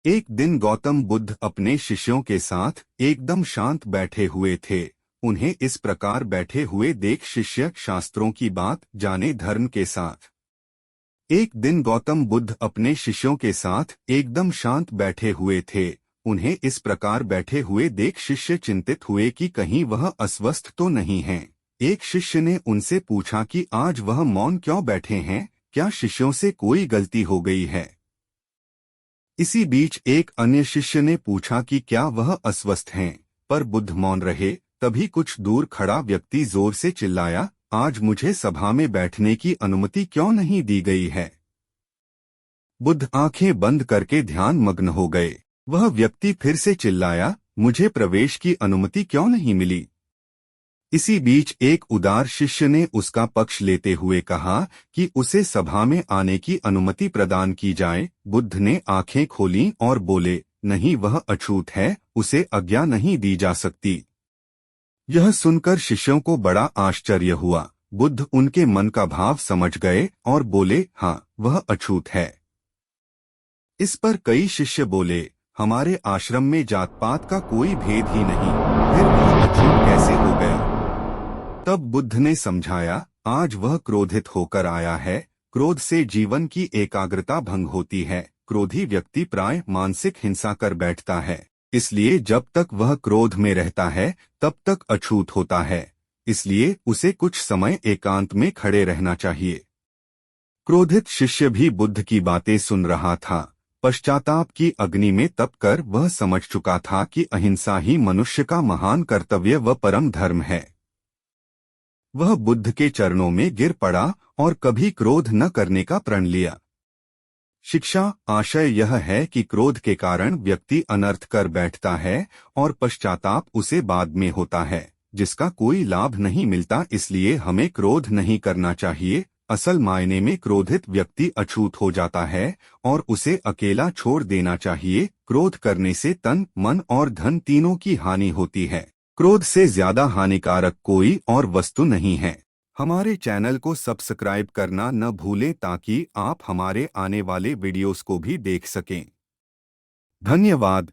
एक दिन गौतम बुद्ध अपने शिष्यों के साथ एकदम शांत बैठे हुए थे। उन्हें इस प्रकार बैठे हुए देख शिष्य शास्त्रों की बात जाने धर्म के साथ। एक दिन गौतम बुद्ध अपने शिष्यों के साथ एकदम शांत बैठे हुए थे। उन्हें इस प्रकार बैठे हुए देख शिष्य चिंतित हुए कि कहीं वह अस्वस्थ तो नहीं हैं। एक शिष्य ने उनसे पूछा कि आज वह मौन क्यों बैठे हैं, क्या शिष्यों से कोई गलती हो गई है। इसी बीच एक अन्य शिष्य ने पूछा कि क्या वह अस्वस्थ हैं, पर बुद्ध मौन रहे। तभी कुछ दूर खड़ा व्यक्ति जोर से चिल्लाया, आज मुझे सभा में बैठने की अनुमति क्यों नहीं दी गई है। बुद्ध आंखें बंद करके ध्यान मग्न हो गए। वह व्यक्ति फिर से चिल्लाया, मुझे प्रवेश की अनुमति क्यों नहीं मिली। इसी बीच एक उदार शिष्य ने उसका पक्ष लेते हुए कहा कि उसे सभा में आने की अनुमति प्रदान की जाए। बुद्ध ने आंखें खोलीं और बोले, नहीं, वह अछूत है, उसे आज्ञा नहीं दी जा सकती। यह सुनकर शिष्यों को बड़ा आश्चर्य हुआ। बुद्ध उनके मन का भाव समझ गए और बोले, हाँ, वह अछूत है। इस पर कई शिष्य बोले, हमारे आश्रम में जात पात का कोई भेद ही नहीं, फिर वह अछूत कैसे हो गया। तब बुद्ध ने समझाया, आज वह क्रोधित होकर आया है। क्रोध से जीवन की एकाग्रता भंग होती है। क्रोधी व्यक्ति प्राय मानसिक हिंसा कर बैठता है। इसलिए जब तक वह क्रोध में रहता है तब तक अछूत होता है। इसलिए उसे कुछ समय एकांत में खड़े रहना चाहिए। क्रोधित शिष्य भी बुद्ध की बातें सुन रहा था। पश्चाताप की अग्नि में तपकर वह समझ चुका था कि अहिंसा ही मनुष्य का महान कर्तव्य व परम धर्म है। वह बुद्ध के चरणों में गिर पड़ा और कभी क्रोध न करने का प्रण लिया। शिक्षा आशय यह है कि क्रोध के कारण व्यक्ति अनर्थ कर बैठता है और पश्चाताप उसे बाद में होता है, जिसका कोई लाभ नहीं मिलता। इसलिए हमें क्रोध नहीं करना चाहिए। असल मायने में क्रोधित व्यक्ति अछूत हो जाता है और उसे अकेला छोड़ देना चाहिए। क्रोध करने से तन, मन और धन तीनों की हानि होती है। क्रोध से ज्यादा हानिकारक कोई और वस्तु नहीं है। हमारे चैनल को सब्सक्राइब करना न भूलें ताकि आप हमारे आने वाले वीडियोस को भी देख सकें। धन्यवाद।